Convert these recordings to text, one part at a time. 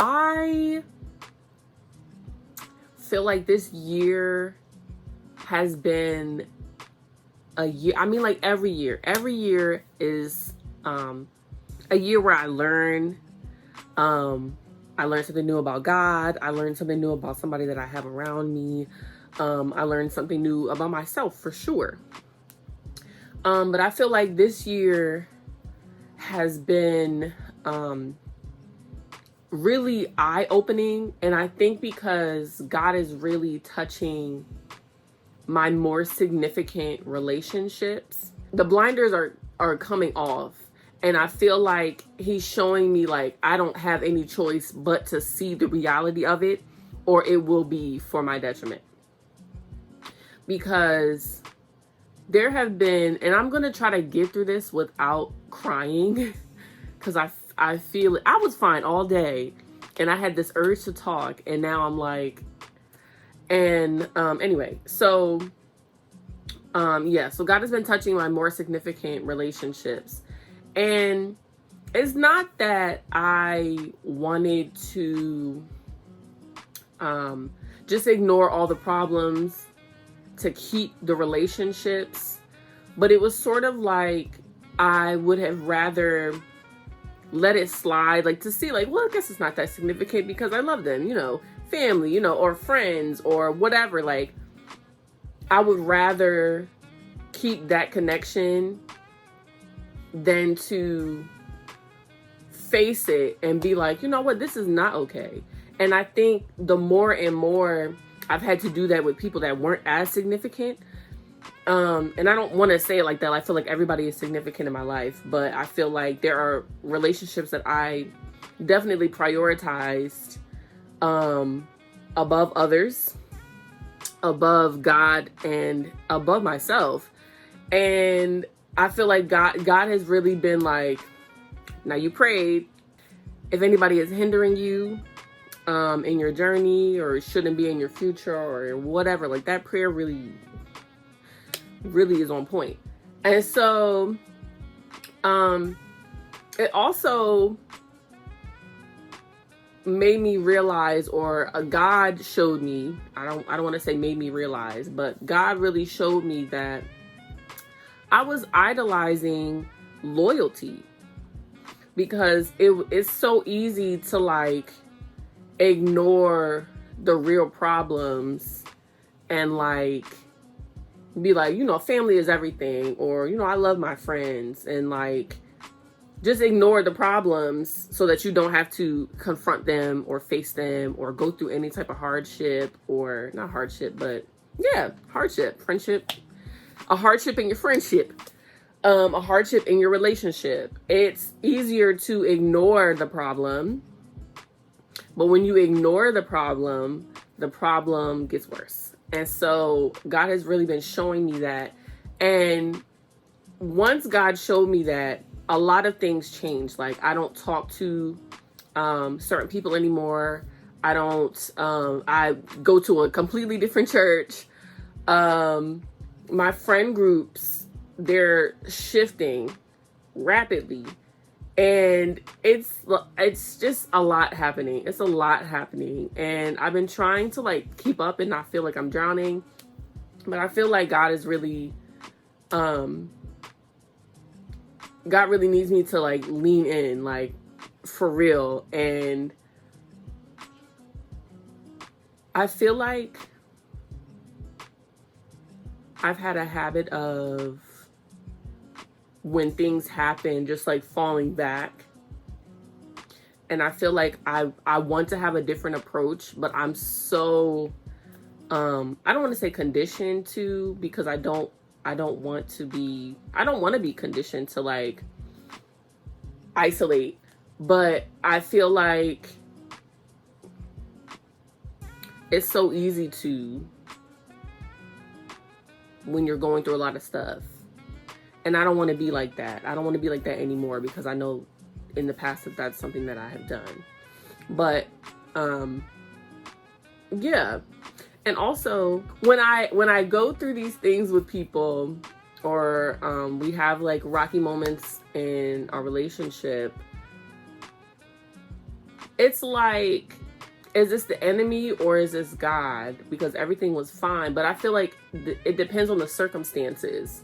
I feel like this year has been a year. I mean, like every year is a year where I learn. I learned something new about God. I learned something new about somebody that I have around me. I learned something new about myself for sure. But I feel like this year has been really eye-opening. And I think because God is really touching my more significant relationships, the blinders are coming off. And I feel like he's showing me like I don't have any choice but to see the reality of it, or it will be for my detriment. Because there have been, and I'm going to try to get through this without crying, because I feel it. I was fine all day, and I had this urge to talk, and now I'm like, and anyway, so so God has been touching my more significant relationships. And it's not that I wanted to just ignore all the problems to keep the relationships, but it was sort of like I would have rather let it slide, like to see like, well, I guess it's not that significant because I love them, family, or friends or whatever. Like, I would rather keep that connection than to face it and be like, you know what, this is not okay. And I think the more and more I've had to do that with people that weren't as significant, and I don't want to say it like that. I feel like everybody is significant in my life, but I feel like there are relationships that I definitely prioritized above others, above God, and above myself. And I feel like God has really been like, now you prayed. If anybody is hindering you in your journey or shouldn't be in your future or whatever, like that prayer really is on point. And so it also made me realize, or God showed me, I don't want to say made me realize, but God really showed me that I was idolizing loyalty, because it's so easy to like ignore the real problems and like be like, family is everything, or, I love my friends, and like just ignore the problems so that you don't have to confront them or face them or go through any type of hardship, or not hardship, but yeah, hardship, friendship, a hardship in your friendship, a hardship in your relationship. It's easier to ignore the problem, but when you ignore the problem gets worse. And so God has really been showing me that. And once God showed me that, a lot of things changed. Like, I don't talk to certain people anymore. I go to a completely different church. My friend groups, they're shifting rapidly, and it's just a lot happening. It's a lot happening, and I've been trying to like keep up and not feel like I'm drowning, but I feel like God is really, God really needs me to like lean in, like for real. And I feel like I've had a habit of, when things happen, just like falling back. And I feel like I want to have a different approach, but I'm so, I don't want to say conditioned to, because I don't want to be conditioned to like isolate, but I feel like it's so easy to, when you're going through a lot of stuff. And I don't want to be like that. I don't want to be like that anymore, because I know in the past that's something that I have done. But yeah. And also when I go through these things with people, or we have like rocky moments in our relationship, it's like, is this the enemy or is this God? Because everything was fine. But I feel like it depends on the circumstances.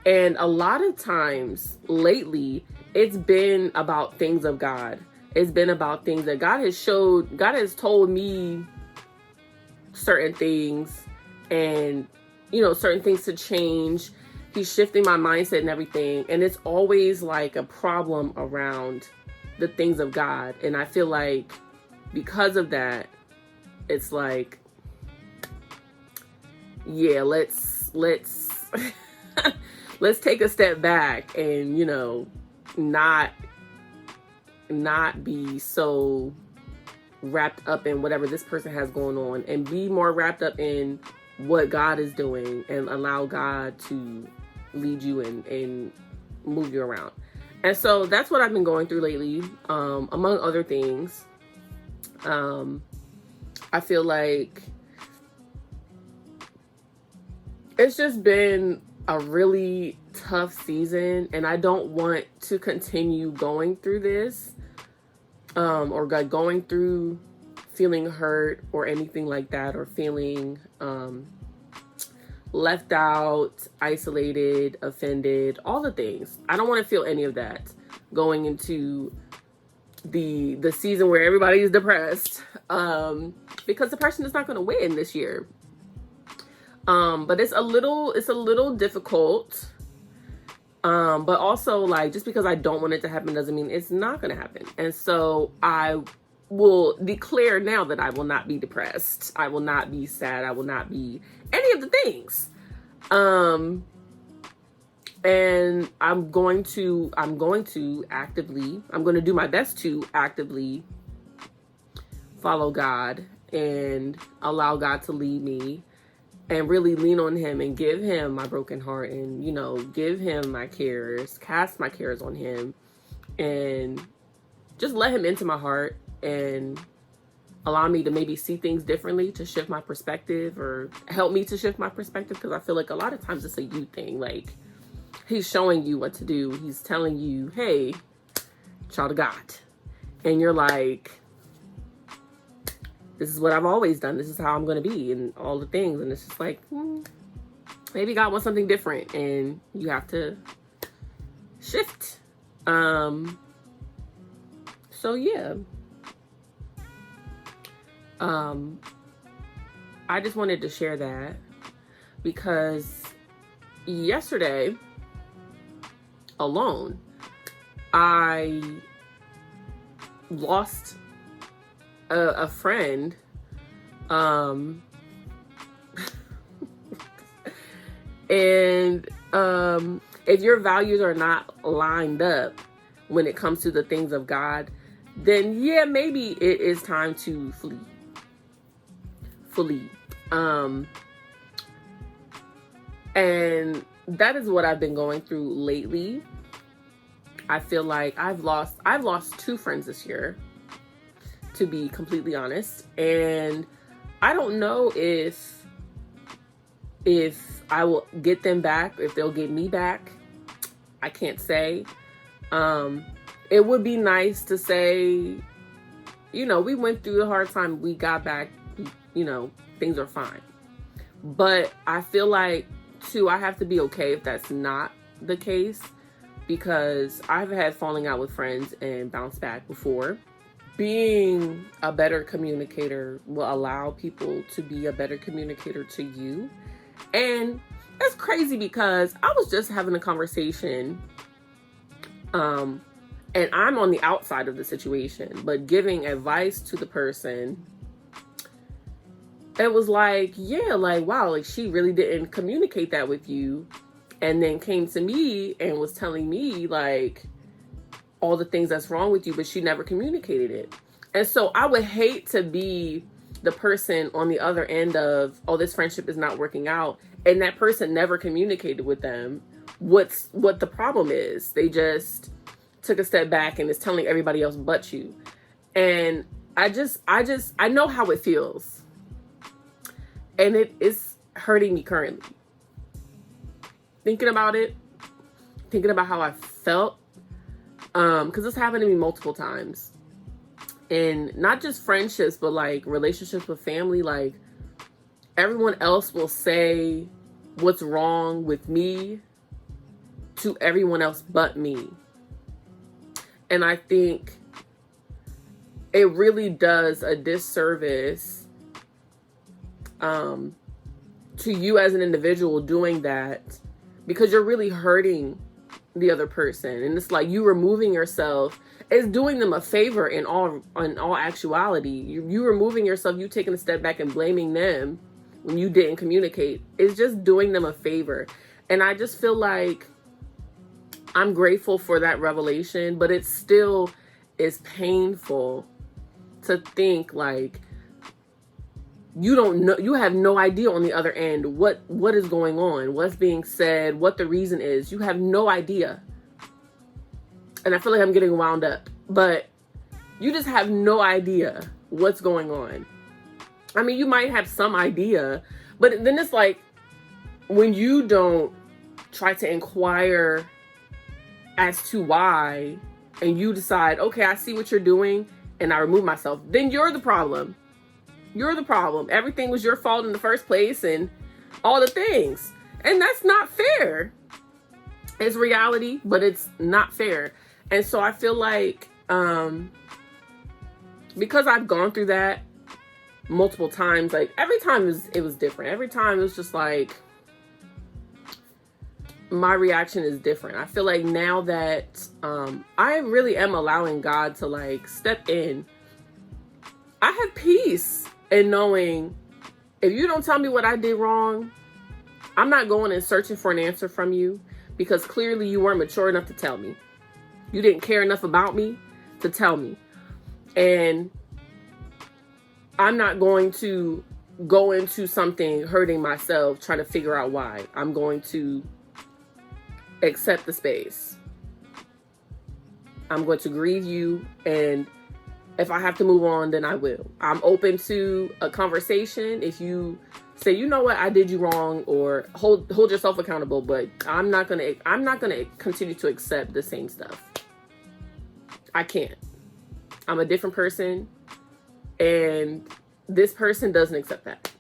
And a lot of times lately, it's been about things of God. It's been about things that God has told me certain things, and, certain things to change. He's shifting my mindset and everything. And it's always like a problem around the things of God. And I feel like because of that, it's like, yeah, let's let's take a step back and, not be so wrapped up in whatever this person has going on, and be more wrapped up in what God is doing, and allow God to lead you and move you around. And so that's what I've been going through lately, among other things. I feel like it's just been a really tough season, and I don't want to continue going through this, or going through feeling hurt or anything like that, or feeling left out, isolated, offended, all the things. I don't want to feel any of that going into the season where everybody is depressed, because depression is not going to win this year. But it's a little difficult. But also, like, just because I don't want it to happen doesn't mean it's not going to happen. And so I will declare now that I will not be depressed. I will not be sad. I will not be any of the things. And I'm going to do my best to actively follow God and allow God to lead me, and really lean on him and give him my broken heart, and, give him my cares, cast my cares on him, and just let him into my heart and allow me to maybe see things differently, to shift my perspective, or help me to shift my perspective. Because I feel like a lot of times it's a you thing. Like, he's showing you what to do. He's telling you, hey, child of God. And you're like, this is what I've always done. This is how I'm going to be, and all the things. And it's just like, maybe God wants something different, and you have to shift. So yeah. I just wanted to share that because yesterday alone, I lost a friend, and if your values are not lined up when it comes to the things of God, then yeah, maybe it is time to flee. And that is what I've been going through lately. I feel like I've lost 2 friends this year, to be completely honest. And I don't know if I will get them back, if they'll get me back. I can't say. It would be nice to say, we went through the hard time, we got back, things are fine. But I feel like, too, I have to be okay if that's not the case, because I've had falling out with friends and bounced back before. Being a better communicator will allow people to be a better communicator to you. And it's crazy because I was just having a conversation, and I'm on the outside of the situation, but giving advice to the person. It was like, yeah, like, wow, like, she really didn't communicate that with you. And then came to me and was telling me, like, all the things that's wrong with you, but she never communicated it. And so I would hate to be the person on the other end of, oh, this friendship is not working out, and that person never communicated with them what the problem is. They just took a step back and is telling everybody else but you. And I know how it feels. And it is hurting me currently. Thinking about it, thinking about how I felt, because this happened to me multiple times. in not just friendships, but like relationships with family. Like, everyone else will say what's wrong with me to everyone else but me. And I think it really does a disservice to you as an individual doing that, because you're really hurting the other person. And it's like, you removing yourself is doing them a favor in all actuality. You removing yourself, you taking a step back and blaming them when you didn't communicate, is just doing them a favor. And I just feel like I'm grateful for that revelation, but it still is painful to think like you don't know, you have no idea on the other end what is going on, what's being said, what the reason is. You have no idea. And I feel like I'm getting wound up, but you just have no idea what's going on. I mean, you might have some idea, but then it's like, when you don't try to inquire as to why, and you decide, okay, I see what you're doing, and I remove myself, then you're the problem. You're the problem. Everything was your fault in the first place, and all the things. And that's not fair. It's reality, but it's not fair. And so I feel like, because I've gone through that multiple times, like every time it was different. Every time it was just like, my reaction is different. I feel like now that I really am allowing God to like step in, I have peace in knowing, if you don't tell me what I did wrong, I'm not going and searching for an answer from you, because clearly you weren't mature enough to tell me. You didn't care enough about me to tell me. And I'm not going to go into something hurting myself trying to figure out why. I'm going to accept the space. I'm going to grieve you, and if I have to move on, then I will. I'm open to a conversation. If you say, you know what, I did you wrong, or hold yourself accountable, but I'm not gonna continue to accept the same stuff. I can't. I'm a different person, and this person doesn't accept that.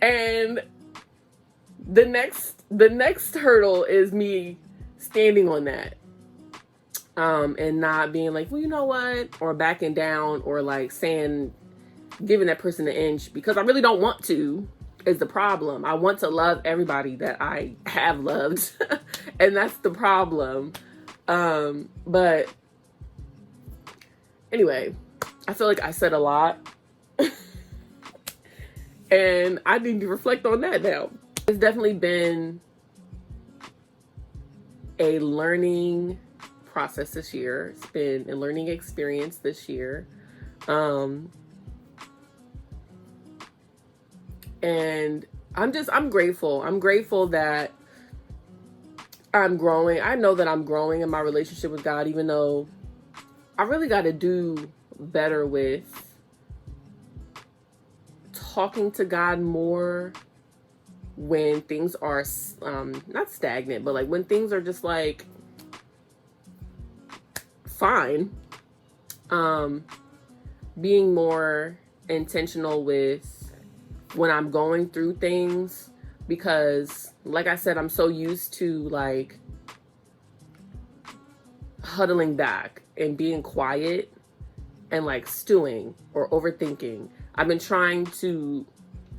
And the next hurdle is me standing on that. And not being like, well, you know what, or backing down, or like saying, giving that person an inch, because I really don't want to, is the problem. I want to love everybody that I have loved, and that's the problem. But anyway, I feel like I said a lot, and I need to reflect on that now. It's definitely been a learning process this year. It's been a learning experience this year. And I'm grateful. I'm grateful that I'm growing. I know that I'm growing in my relationship with God, even though I really got to do better with talking to God more when things are not stagnant, but like when things are just like fine. Being more intentional with when I'm going through things, because like I said, I'm so used to like huddling back and being quiet and like stewing or overthinking. I've been trying to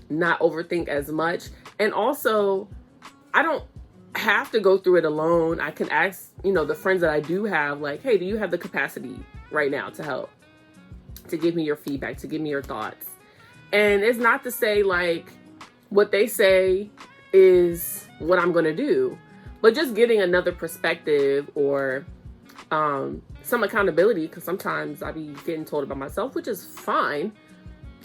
not overthink as much. And also, I don't have to go through it alone. I can ask, the friends that I do have, like, hey, do you have the capacity right now to help? To give me your feedback, to give me your thoughts. And it's not to say like what they say is what I'm going to do, but just getting another perspective, or some accountability, because sometimes I be getting told about myself, which is fine,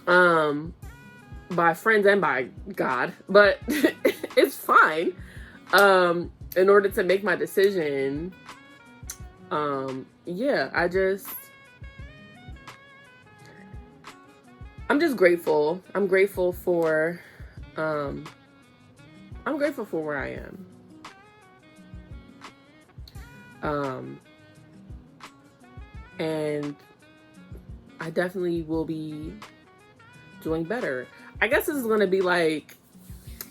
by friends and by God, but it's fine. In order to make my decision, I'm just grateful. I'm grateful for where I am. and I definitely will be doing better. I guess this is going to be like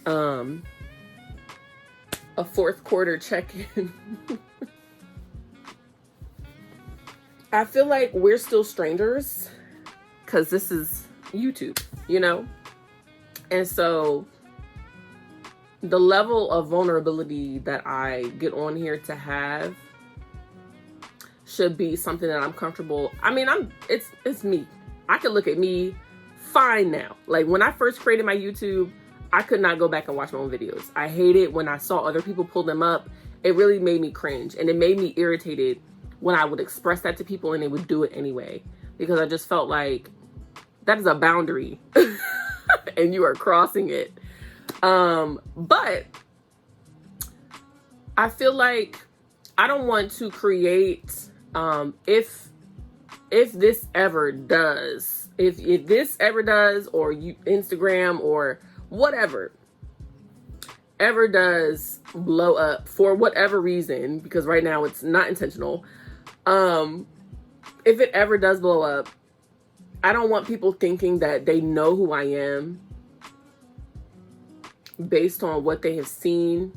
a fourth quarter check-in. I feel like we're still strangers because this is YouTube, you know? And so the level of vulnerability that I get on here to have should be something that I'm comfortable. I mean, it's me. I can look at me fine now. Like when I first created my YouTube, I could not go back and watch my own videos. I hate it when I saw other people pull them up. It really made me cringe, and it made me irritated when I would express that to people and they would do it anyway, because I just felt like that is a boundary and you are crossing it. But I feel like I don't want to create, if this ever does, if this ever does, or Instagram or whatever ever does blow up for whatever reason, because right now it's not intentional. If it ever does blow up, I don't want people thinking that they know who I am based on what they have seen.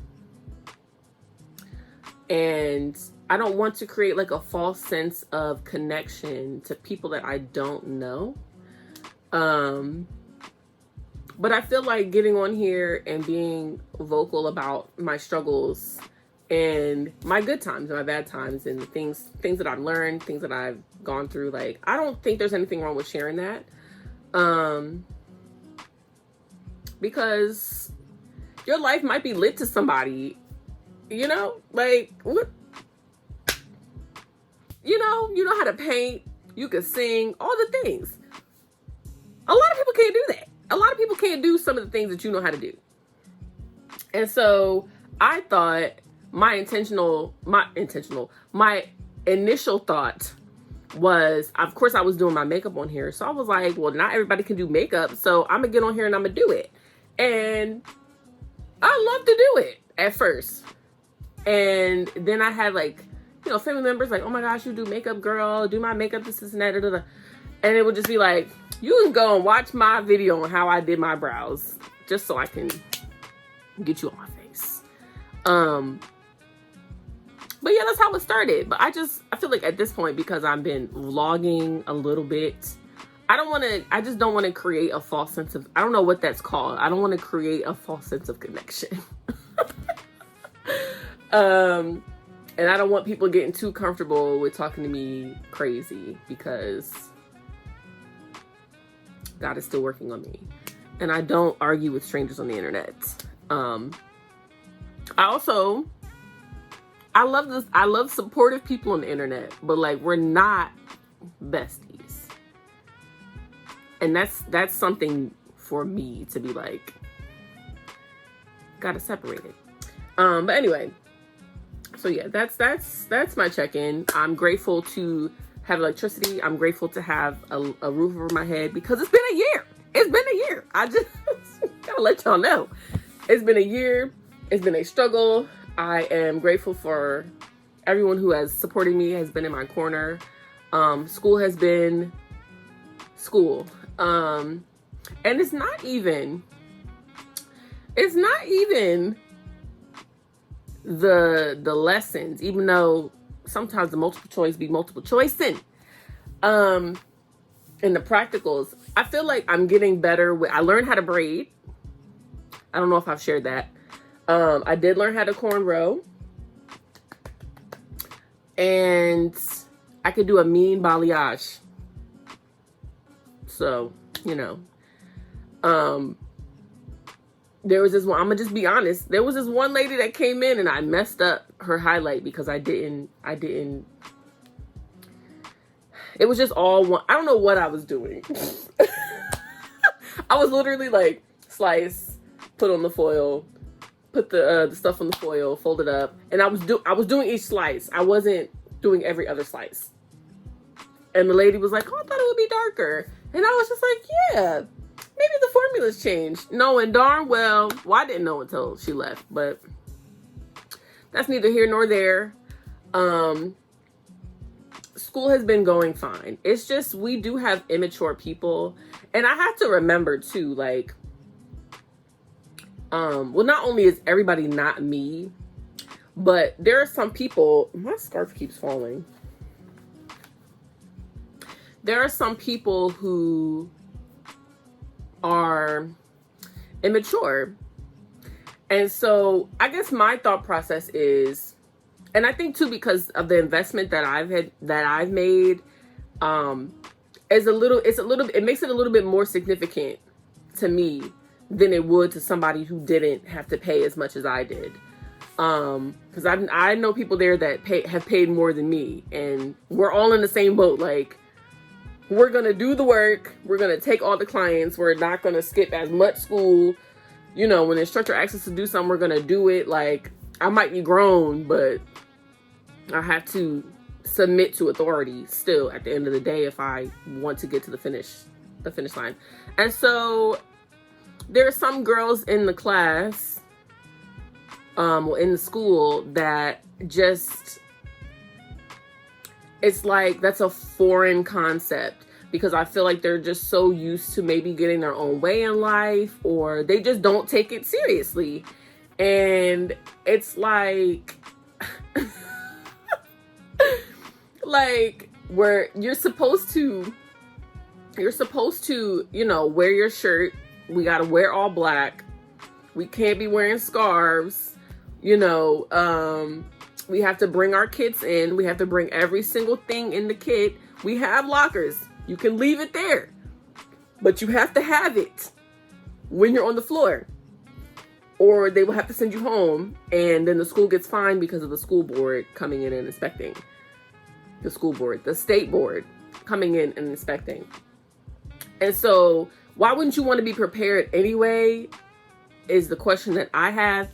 And I don't want to create like a false sense of connection to people that I don't know. But I feel like getting on here and being vocal about my struggles and my good times and my bad times and the things that I've learned, things that I've gone through, like, I don't think there's anything wrong with sharing that. Because your life might be lit to somebody, you know, like, what, you know how to paint, you can sing, all the things. A lot of people can't do that. A lot of people can't do some of the things that you know how to do. And so I thought my initial thought was, of course I was doing my makeup on here. So I was like, well, not everybody can do makeup. So I'm gonna get on here and I'm gonna do it. And I love to do it at first. And then I had like, you know, family members like, oh my gosh, you do makeup, girl, do my makeup, this and that, and it would just be like, you can go and watch my video on how I did my brows, just so I can get you on my face. But yeah, that's how it started. But I feel like at this point, because I've been vlogging a little bit, I just don't want to create a false sense of, I don't know what that's called. I don't want to create a false sense of connection. And I don't want people getting too comfortable with talking to me crazy, because God is still working on me. And I don't argue with strangers on the internet. I love supportive people on the internet, but like, we're not besties. And that's something for me to be like, gotta separate it. But anyway, so yeah, that's my check-in. I'm grateful to have electricity. I'm grateful to have a roof over my head, because it's been a year. I just gotta let y'all know. It's been a year. It's been a struggle. I am grateful for everyone who has supported me, has been in my corner. School has been school. And it's not even the lessons, even though sometimes the multiple choice be multiple choicing. And the practicals, I feel like I'm getting better with, I learned how to braid. I don't know if I've shared that. I did learn how to cornrow. And I could do a mean balayage. So, you know. There was this one, I'm gonna just be honest. There was this one lady that came in and I messed up her highlight because I didn't. It was just all one. I don't know what I was doing. I was literally like, slice, put on the foil, put the stuff on the foil, fold it up, and I was doing each slice. I wasn't doing every other slice. And the lady was like, "Oh, I thought it would be darker," and I was just like, "Yeah, maybe the formula's changed." Knowing darn well, I didn't know until she left, but that's neither here nor there. school has been going fine. It's just we do have immature people, and I have to remember too, like, well, not only is everybody not me, but there are some people. My scarf keeps falling. There are some people who are immature, and so I guess my thought process is, and I think too, because of the investment that I've made, it makes it a little bit more significant to me than it would to somebody who didn't have to pay as much as I did. Because I know people there that have paid more than me, and we're all in the same boat. Like, we're gonna do the work, we're gonna take all the clients, we're not gonna skip as much school. You know, when the instructor asks us to do something, we're gonna do it. Like, I might be grown, but I have to submit to authority still at the end of the day if I want to get to the finish line. And so there are some girls in the class, or in the school, that just, it's like that's a foreign concept, because I feel like they're just so used to maybe getting their own way in life, or they just don't take it seriously. And it's like, like, where you're supposed to, you know, wear your shirt. We got to wear all black. We can't be wearing scarves. You know, we have to bring our kits in. We have to bring every single thing in the kit. We have lockers. You can leave it there, but you have to have it when you're on the floor, or they will have to send you home. And then the school gets fined because of the school board coming in and inspecting. The school board, the state board coming in and inspecting. And so why wouldn't you want to be prepared anyway, is the question that I have.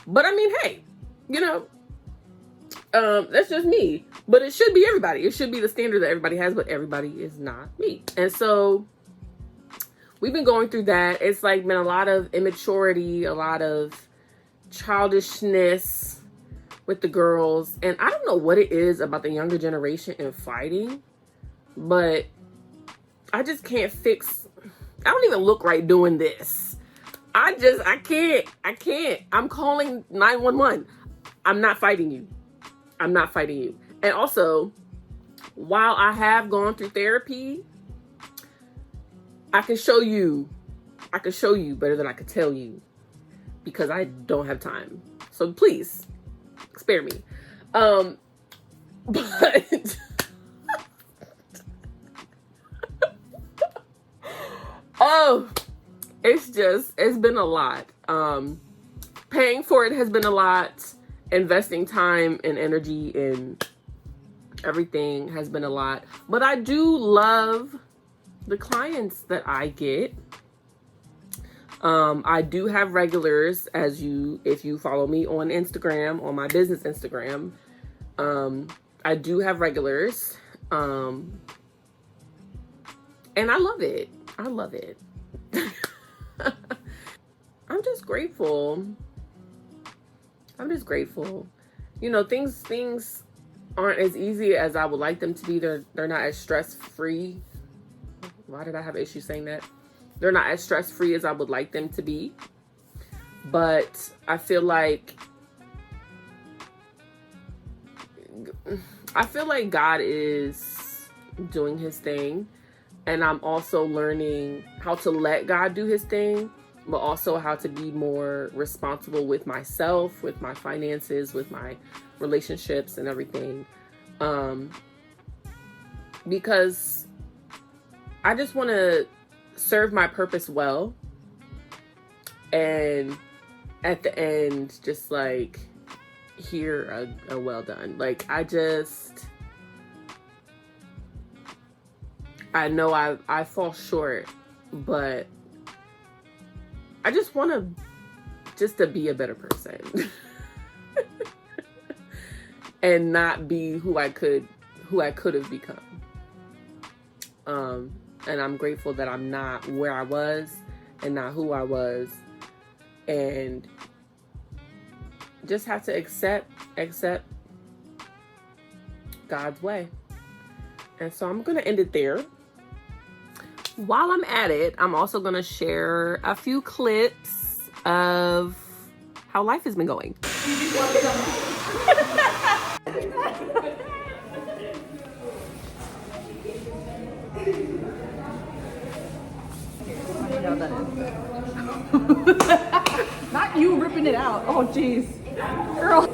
But I mean, hey, you know, that's just me. But it should be everybody. It should be the standard that everybody has, but everybody is not me. And so we've been going through that. It's like been a lot of immaturity, a lot of childishness with the girls. And I don't know what it is about the younger generation and fighting, but I just can't fix. I don't even look right doing this. I can't. I'm calling 911. I'm not fighting you. And also, while I have gone through therapy, I can show you better than I could tell you, because I don't have time. So please spare me. But oh, it's been a lot. Paying for it has been a lot. Investing time and energy in everything has been a lot. But I do love the clients that I get. I do have regulars, if you follow me on Instagram, on my business Instagram. I do have regulars. And I love it. I'm just grateful. You know, things aren't as easy as I would like them to be. They're not as stress-free. Why did I have issues saying that? They're not as stress-free as I would like them to be. But I feel like God is doing his thing. And I'm also learning how to let God do his thing, but also how to be more responsible with myself, with my finances, with my relationships and everything. Because I just want to serve my purpose well. And at the end, just like hear a well done. Like, I know I fall short, but I just want to be a better person and not be who I could have become. And I'm grateful that I'm not where I was and not who I was, and just have to accept God's way. And so I'm gonna end it there. While I'm at it, I'm also gonna share a few clips of how life has been going. Not you ripping it out. Oh, jeez. Girl.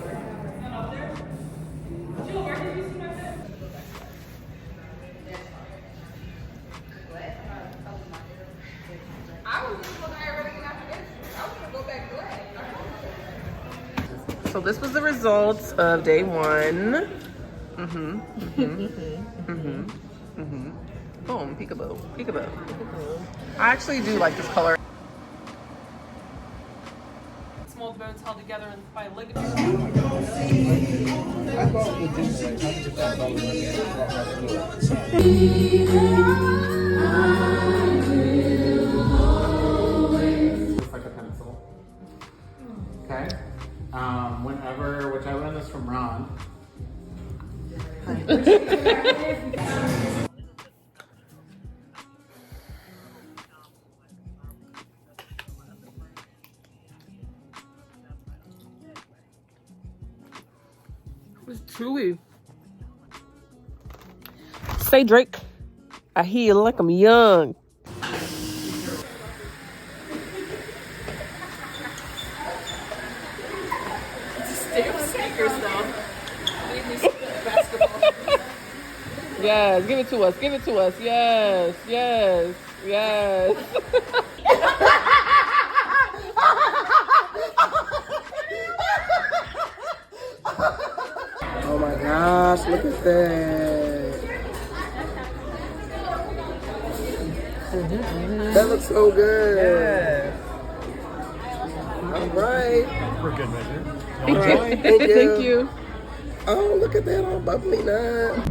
So this was the results of day one. Boom, peekaboo, peekaboo. I actually do like this color. Small bones held together by ligaments. It's like a pencil. Okay. Which I learned this from Ron. It's chewy. Say Drake, I hear you like I'm young. Yes, give it to us. Give it to us. Yes, yes, yes. Oh my gosh, look at that. That looks so good. Yes. All right. We're good right here. Thank you. Thank you. Thank you. Oh, look at that all bubbly nut.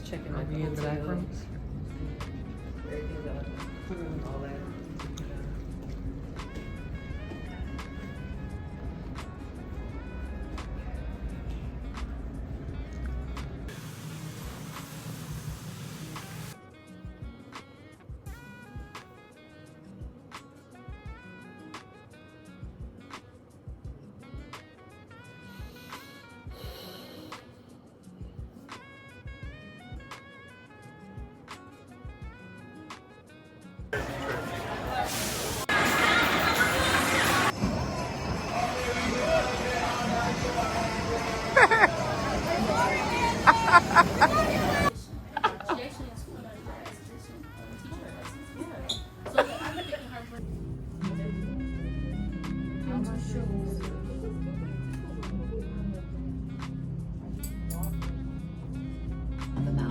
Checking my in the back rooms.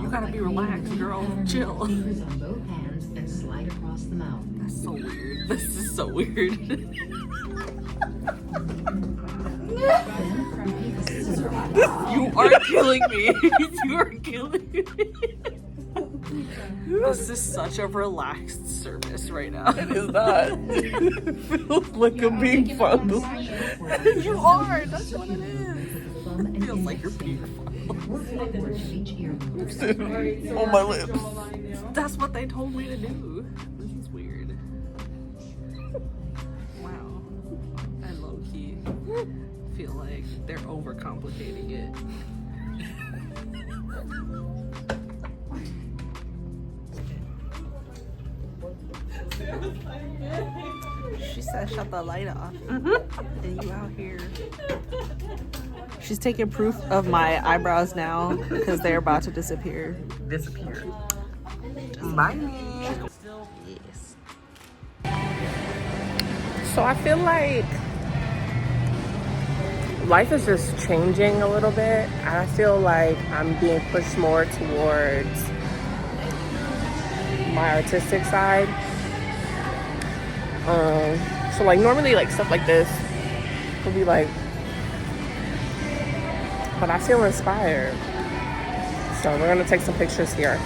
You gotta be relaxed, girl. Chill. Fingers on both hands and slide across the mouth. That's so weird. This is so weird. You are killing me. You are killing me. This is such a relaxed service right now. It is not. It feels like I'm being fondled. You are. That's what it is. It feels like you're being fondled. On my lips. That's what they told me to do. This is weird. Wow. I low-key feel like they're overcomplicating it. She said shut the light off. And you out here. She's taking proof of my eyebrows now because they're about to disappear. Disappear. Bye. Yes. So I feel like life is just changing a little bit. I feel like I'm being pushed more towards my artistic side. So like normally like stuff like this would be like, but I feel inspired. So we're gonna take some pictures here.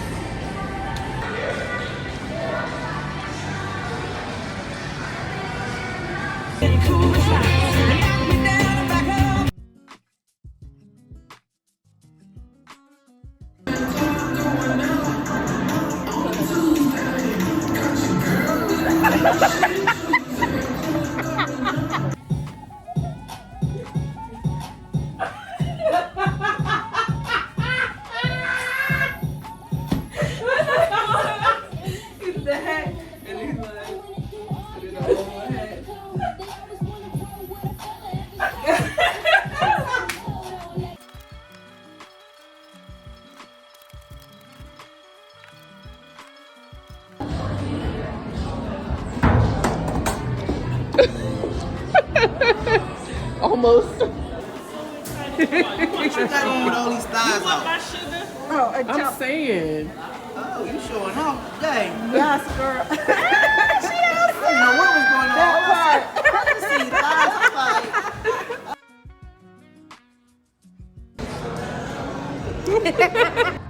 Almost. What you got on with all these thighs out? Oh, I'm saying. Oh, you showing off today. yes, girl. I didn't know what was going on. I see thighs. I'm like,